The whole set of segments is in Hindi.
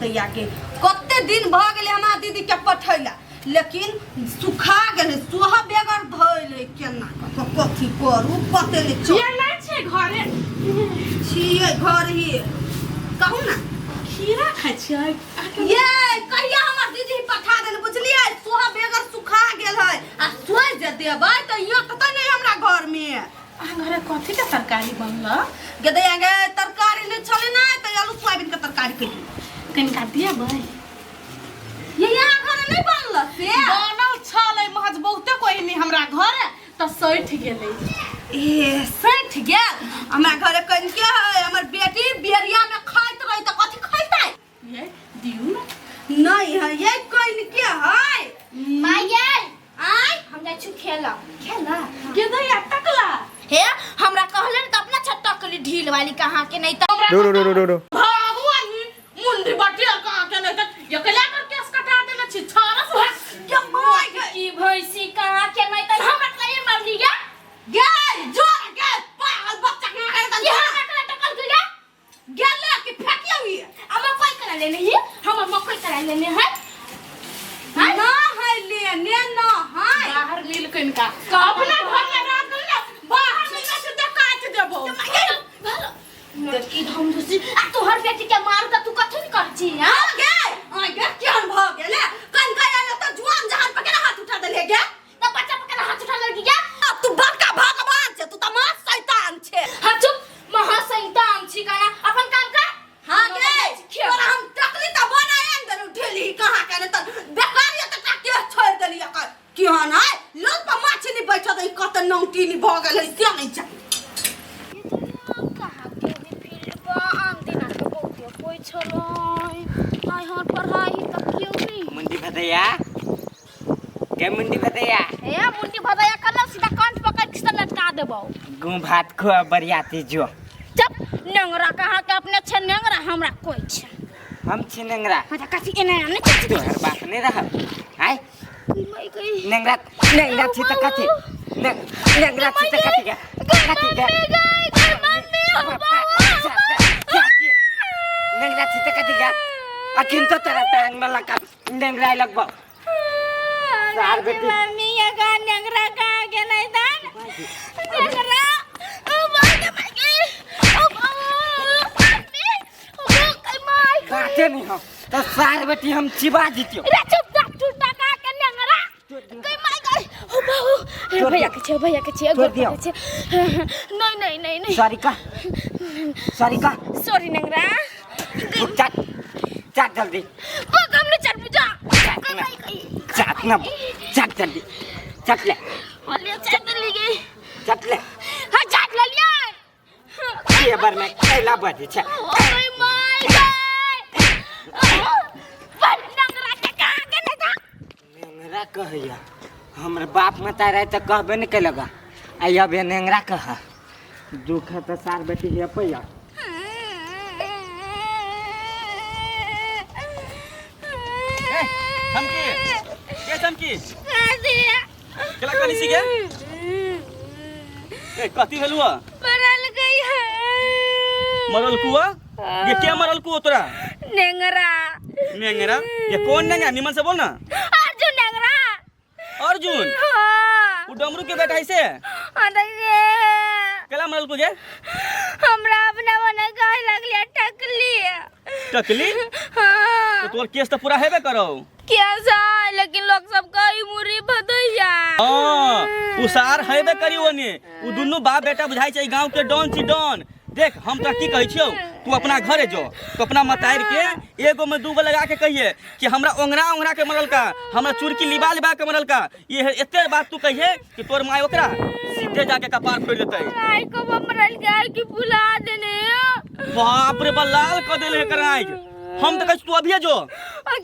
तैया के कते दिन भ गेले हमरा दीदी के पठैला लेकिन सुखा गेले सोहा बेगर धइले केना कथि करू पते ने ये नहीं छे घरे छिए घर ही कहू ना खीरा खाइ छियै ये कहिया हमर दीदी पठा देले बुझलिए सोहा बेगर सुखा गेल है आ सोइ जे देबै त यो कत नहीं हमरा घर में घरे कथि के तरकारी बनला गदे आगे तरकारी ने चले ना त आलू सोयाबीन के तरकारी के कनिका दिया भाई ये यहाँ घर नहीं बनल से बनल छलै महज बहुते कोई नहीं हमरा घर त सैठ गेलै ए सैठ गेल हमरा घरे कन के है हमर बेटी बेरिया में खाइत रही त कथि खैतै ये दियौ ना नहीं है ये कन के है माये आई हम जाइ छु खेला के दैया टकला हे हमरा कहले त अपना छत्ता के ढील वाली कहां के नहीं त रो भगवान मुंडी बटिया कहां के नहीं त ये कला कर केस कटा देले छी छारस के माय की भैंसी कहां के नहीं त हमरा कहिए मार लिया गेल जोर गेल पागल बच्चा के मारे त ये हमरा टकल गया गेले कि फेंकिया हुई अब कोई करा लेने ही हम मकई करा लेने है ना है लेने ना है बाहर मिल कनिका अपना घर में रात ना बाहर मिल से त काट देबो की हम दूसरी तोहर बेटी के मार का तू कथि नहीं कर छी आ गे केहन भ गेले कन गया न त जुआन जहान पे केना हाथ उठा देले गे त बच्चा पे केना हाथ उठा लगी गया तू बड़का भगवान छे तू त मां शैतान छे हां चुप महा शैतान छी काना अपन काम कर हां गे तोरा हम टकली त बनाए न देलु ढेली कहां के न त बेकारिया त टके छोड़ देली एकर केहन है लोग पर माछली बैठ दे कत नौटी नि भ गेले से नहीं जा मुंडी भदैया के मुंडी भदैया ए मुंडी भदैया कल्ला सीधा कान पकड़ के लटका देबो गू भात खो बरियाती जो चुप नंगरा कहां के अपने छ नंगरा हमरा कोई छ हम छी नेंगरा मजा कथि एने नहीं तोहर बाप नहीं रह हाय मई गई नेंगरा छी त कथि नेंगरा छी त कथि गे कथि गे नेंगरा छी त कथि गे अखिन तो तेरा टांग में लगा नेंगरा लगबो सार बेटी मम्मी ये का नंगरा कहां के नहीं दान नंगरा ओ बात मई गई ओ मम्मी ओ कई माई काटे नहीं हो तो सार बेटी हम चिबा जीतियो रे चुप चाप टूटा का के नंगरा कई माई गई ओ बाबू भैया के छे नहीं सॉरी का सॉरी नंगरा चाट जल्दी ओ हमने चल पूजा चाट जल्दी चाट ले ले चाट ले गई चाट ले हां चाट ले लिया ये बार में कैला बड़ी छे ओ माय गॉड नंगरा के कहां के नहीं था नेंगरा कहया हमर बाप मता रहे त कहबे न केलगा आई अब नेंगरा कह दुख है त सार बेटी हे पैया चमकी केला कानी सीगे ए कथि भेलुआ मरल गई है मरल कुआ ये क्या मरल कुआ तोरा नेंगरा नेंगरा ये कौन नेंगरा निमन से बोल ना अर्जुन नेंगरा अर्जुन हां वो डमरू के बेटा है से अरे केला मरल कुजे हमरा अपना बना कह लगले टकली हां तो तोर केस त पूरा हेबे करो कैसा लेकिन लोग सब कई मुरी भदैया हां उसार हेबे करी ओने उ दुनु बाप बेटा बुझाई छै गांव के डॉन छी डॉन देख हम तोरा की कहै छियौ तू अपना घरे जो तो अपना मतार के एगो में दूगो लगा के कहिए कि हमरा ओंगरा के मरल का हमरा चुरकी लिबा के मरल का ये एते बात तू कहिए कि तोर माय ओकरा सीधे जाके कपार फोड़ देतै आई को मरल गाय की बुला देने बाप रे बलाल क देले कराई हम त कहै तू अभी जो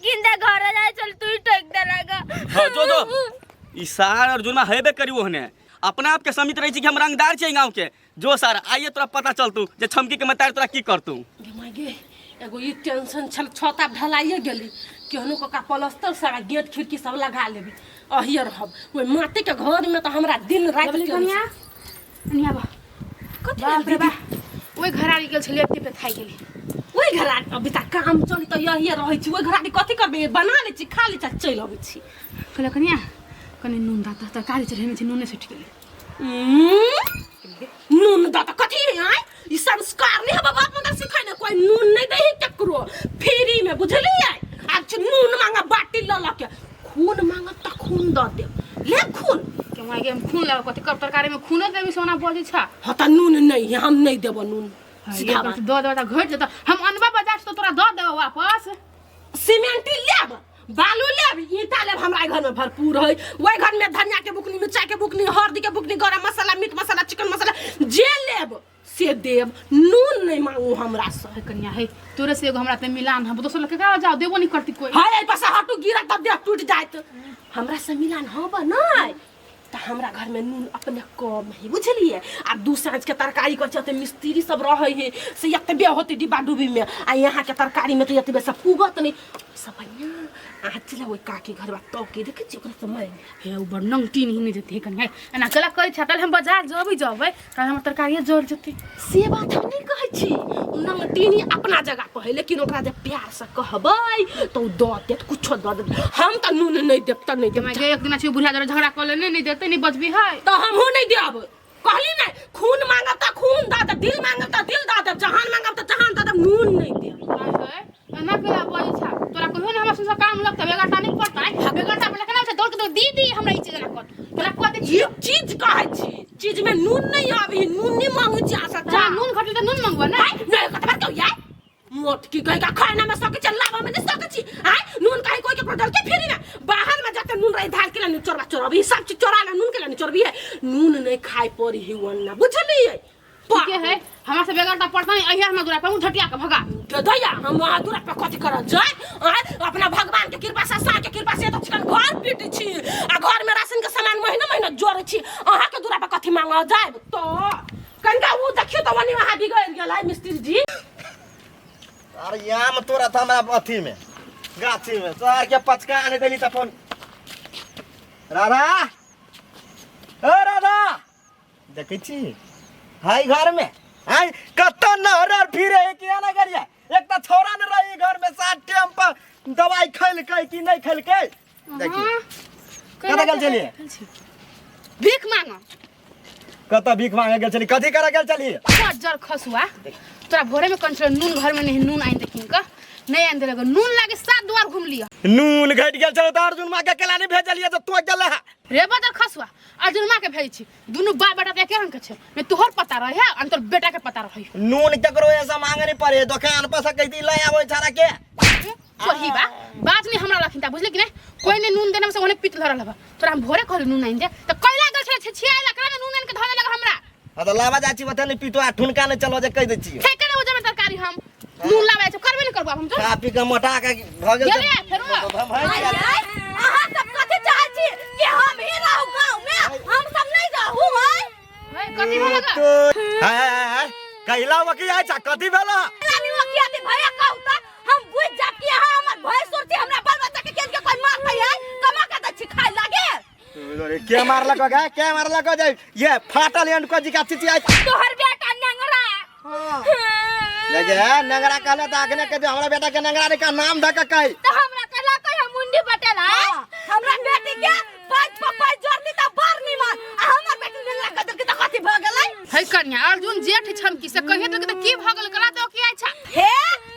किंदा घर जाए चल तू टक दे लगा हां जो ई सार अर्जुन में हेबे करी ओहने अपना आप के समित रही छी कि हम रंगदार छै गांव के जो सार आइए तोरा पता चलतू जे छमकी के मतार तोरा की करतू मागे एगो ई टेंशन छल छता ढलाइए गेली केहनो का प्लास्टर सारा गेट खिड़की सब लगा लेबी अहियर हम ओइ माटी के घर में त हमरा दिन रात कनिया बा कथि बाप रे बा ओइ घर आली गेल छलिए एते पे खाइ गेली ओइ घर अभी तक काम चली त यही रहै छी ओइ घर कथि करबे बना ले छी खा ले छी चल अबै छी कहले कनिया कनि नून दा त तरकारी चढ़े में छी नूने सुट गेलै नून दा त कथि है ई संस्कार नहीं हबा बाप मदर सिखाइ न कोई नून नहीं दे केकरो फ्री में बुझलियै आज नून मांगा बाटी ल ल के खून मांगा त खून द दे ले खून के माय गे हम खून लगा कथि कर तरकारी में खून देबी सोना बोली छ ह त नून नहीं है हम नहीं देब नून सीधा बात दो दो घट जत हम अनबा बाजार से तोरा दो देबो वापस सीमेंट लेब बालू लेब ईटा लेब हमरा घर में भरपूर है ओइ घर में धनिया के बुकनी मिर्चाई के बुकनी हल्दी के बुकनी गरम मसाला मीट मसाला चिकन मसाला जे लेब से देब नून नहीं मांगू हमरा से कनिया है तोरे से एगो हमरा पे मिलान हम दोसर लगे का जाओ देबो नहीं करती कोई हाय पैसा हटू गिरा तब देह टूट जात हमरा से मिलान होबा नहीं त हमरा घर में नून अपने कम है बुझलिए आ दू सांझ के तरकारी कर चते मिस्त्री सब रहे है से यतबे होते डिब्बा डुबी में आ यहाँ के तरकारी में तो यतबे सब पुगत नहीं सब बढ़िया आज चला ओइ काकी घर बा तो के देखे छी ओकरा समय हे उ बड़ तीन ही नहीं देते कनिया एना कला कहि छतल हम बाजार जबै त हमर तरकारी जोड़ जते से बात हम नहीं कहै छी नंग टीनी अपना जगह पर है लेकिन ओकरा जे प्यार से कहबै तो द देत कुछो द दे हम त नून नहीं देब त नहीं देब मैं एक दिन छी बुढ़ा जरा झगड़ा कर लेने नहीं देते नहीं बचबी है तो हम हो नहीं देब कहली नहीं खून मांगब त खून द दे दिल मांगब त दिल द दे जहान मांगब त जहान द दे नून नहीं देब ना केला बोली छ तोरा कहियो ने हमरा से काम लगत बेगाटा नहीं पड़ता है बेगाटा बोले केना छ दौड़ के दीदी हमरा ई चीज ना कर तोरा को दे ये चीज कहै छी चीज में नून नहीं आवी नून नहीं मांगै छी आशा जा नून घटल त नून मांगबा ना नहीं कतबा कहू यार मोट की कहीं का खाना में सके चलावा में नहीं सके छी हां नून काहे कोई के प्रोडक्ट के फ्री में बाहर में जाते नून रही धाल के ला चोरबा चोरबी सब चीज चोरा ला नून के ला चोरबी है नून नहीं खाई पड़ी ही वन्ना बुझलिए ठीक है हमरा से बेगाटा पड़ता नहीं अहिया हम दूरा पे मु झटिया के भगा के दैया हम वहां दूरा पे कथि कर जाय अपना भगवान के कृपा से सा के कृपा से तो चिकन घर पीट छी आ घर में राशन के सामान महीना महीना जोड़ छी अहा के दूरा पे कथि मांगा जाय तो कनका वो देखियो तो वनी वहां बिगड़ गेलै मिस्त्री जी अरे यहाँ में तोरा था हमरा अथी में गाछी में चार के पचका आने देली त फोन राधा ओ राधा देखै छी हाय घर में हाय कतो नहर फिरे के ना करिया एक त छोरा न रही घर में साथ टाइम पर दवाई खैल के कि नहीं खैल के देखी कत गेल चलिए भीख मांगो कत भीख मांगे गेल चली कथि करे गेल चलिए जर खसुआ तोरा भोरे में कंट्रोल नून घर में नहीं नून आइन देखिन का नहीं आइन देलगो नून लागे सात द्वार घूम लिया नून घट गेल चलो त अर्जुन मां के केला नहीं भेजलिए त तो गेल है रे बदर खसुआ अर्जुन मां के भेज छी दुनु बा बेटा त एके रंग के छै मैं तोहर पता रहे और तोर बेटा के पता रहे नून केकरो ऐसा मांगे नहीं पड़े दुकान पर से कहती ले आबो छारा के वही बात नहीं हमरा लखिन ता बुझले कि नहीं कोई ने नून देने में से ओने पिट धरल हबा तोरा हम भोरे कहली नून आइन दे त कैला गल छै छिया लकड़ा में नून आइन के धरे लगा हमरा तो लावा जाची बता नहीं पीटवा ठुनका ने चलो जे कह दे छी फेंके ने उजे में तरकारी हम नून लावे छै करबे नहीं करबो हम तो कापी का मोटा का भ गेल गेले फेरो अहाँ सब कथि चाहै छी कि हम ही रहू गांव में हम सब नहीं रहू है कथि भेलगा हाय कैला वकी आइ छ कथि भेला रानी वकिया दे भैया कहू त हम बुझ जा कि हां हमर भय सुरती हमरा बाल बच्चा के केन के कोई मार है कमा के द छी खाइ लागे के मारला को गा के मारला को जाय ये फाटल एंड को जिका चिची आइ तोहर बेटा नंगरा लगे नंगरा कहले त आगने के जो हमरा बेटा के नंगरा रे का नाम धक कहि तो हमरा कहला कहि हम मुंडी पटेल है हमरा बेटी के पांच पपाई जोड़नी त बार नहीं मार आ हमर बेटी नंगरा कह दे त कथि भ गेलै है कन्या अर्जुन जेठ छमकी से कहिए तो की भगल कला तो की आइ छ हे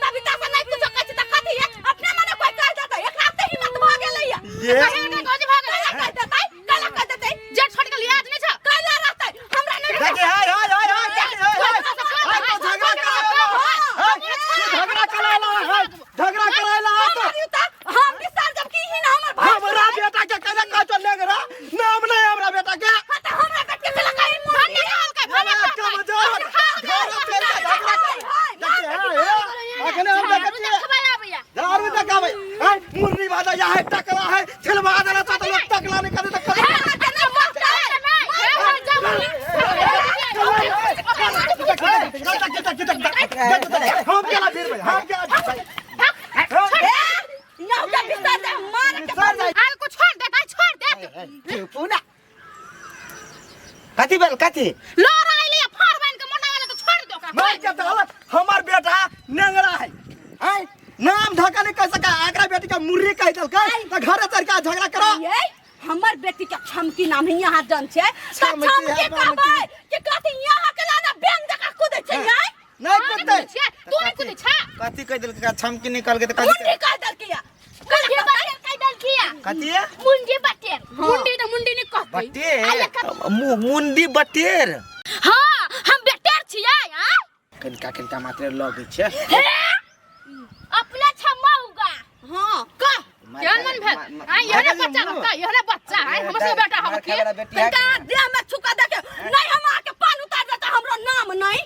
तभी त से नहीं कुछ कहै त कथि है अपने मने कोई कह देतै एकरा त हिम्मत भ गेलै ये कहे ने गज भगल कह देतै कला कह देतै जेठ छोड़ के याद नहीं छ कैला रहतै हमरा नहीं लगे हाय हाय हाय झगड़ा कराला तो हम विचार जब की ही ना हमर भाई हमरा बेटा के कने का चल नंगरा नाम नहीं हमरा बेटा के त हमरा बेटी के लगा मोर नहीं हाल का कम जो घर चल झगड़ा अखने हम देखत दारू तक भाई हाय मुरली बादा या है टकला है छिलवा देला तो लोग टकला नहीं करे त हम केला फिर भाई हम केला ना उठा विचार दे मार के हाल को छोड़ दे पूना कथि बेल कथि लोर आइले फार बन के मोटा वाला तो छोड़ दो ओकरा मार के दल हमर बेटा नंगरा है मुर्री कह दलकै त घरे चढ़ के झगड़ा करो ये हमर बेटी के छमकी नाम है यहाँ जन छे तो छमकी छमकी है, कहबै कि कथि यहाँ के लाना बैंक जका कूदे छे ये नहीं कुत्ते तू नहीं कुछ छा कथी कह दलकै छमकी निकल के त मुंडी कह दल किया मुंडी बटेर कह दल किया कथी है मुंडी बटेर मुंडी तो मुंडी नहीं कहते बटेर मुंडी बटेर हां हम बटेर छियै हां कनिका मात्र लगे छे अपना छम्मा होगा हां का क्या मन भेल हां यहने बच्चा का यहने बच्चा है हमर से बेटा हम के बेटा देह में छुका देके नहीं हम आके पान उतार देता हमरो नाम नहीं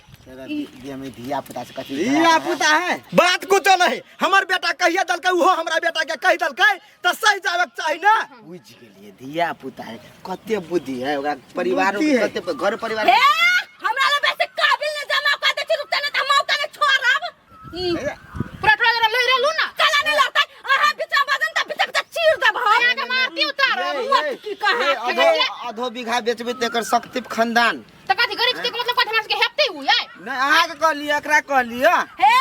दिया में धिया पुता से कथी धिया पुता है बात कुछ नहीं हमर बेटा कहिया दलकै उहो हमरा बेटा के कह दलकै त सही जावे के चाहि ना बुझ गेलिए धिया पुता है कते बुद्धि है ओकरा परिवार कते घर परिवार हे हमरा ले बेसी काबिल ने जमा कर दे छी रुकते न त मौका ने छोड़ब पूरा टोला जरा ले रेलू ना चला नहीं लगता आहा बिचा बदन त बिचा चीर देब हम यहाँ के मारती उतार की कहे आधो बीघा बेचबे त एकर शक्ति खानदान त कथि गरीब के मतलब कथि हमरा के हेपते हुई है नहीं अहाँ के कहलिए एकरा कहलिए हे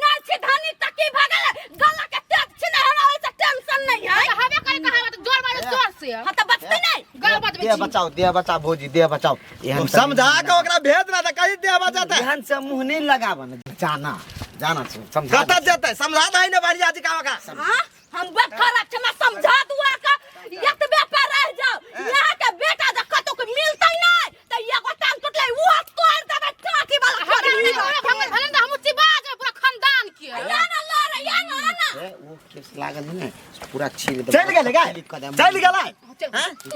नहीं छी धनी तकी भगल गला के तेज छी नहीं हमरा ओइ से टेंशन नहीं है हवे करे कहावत जोर मारे जोर से हां त बचते नहीं गल बचबे दे बचाओ भौजी दे बचाओ समझा के ओकरा भेज ना त कहि दे बचाता ध्यान से मुंह नहीं लगावन जाना समझा कत जेतै समझा दही ने बढ़िया जी का हां हम बैठा रख मैं समझा दुआ का एक व्यापार रह जाओ यहाँ के बेटा जब कतो के मिलतै नहीं त एगो टांग टूटले वो तोड़ देबे टाकी वाला हमरा भंगल भलन त हम चिबाज पूरा खानदान के या ना लड़ या ना वो केस लागल है पूरा छील दे चल गेलै का चल गेलै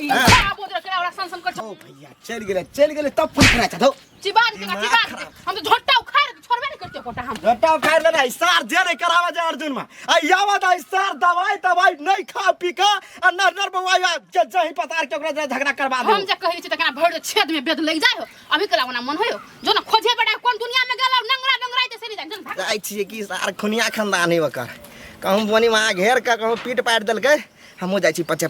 ई खराब होत के हमरा संसन कर ओ भैया चल गेलै तब फोन करा था चिबाज के चिबाज हम तो झोटा उखाड़ के छोड़बे नहीं करते कोटा हम घटा खाइ ले नहीं सार जे नहीं करावा जा अर्जुन में आ यावत आई सार दवाई नहीं खा पी का आ नर बवाई जही पतार के ओकरा झगड़ा करवा दे हम जे कहै छी त केना भर छेद में बेद लग जाय हो अभी कला वना मन होयो जो ना खोजे बेटा कोन दुनिया में गेला नंगरा ते से नहीं जान आई छी कि सार खुनिया खानदान है ओकर कहूं बनी वहां घेर का कहूं पीट पाट देलकै हमहु जाई छी पचे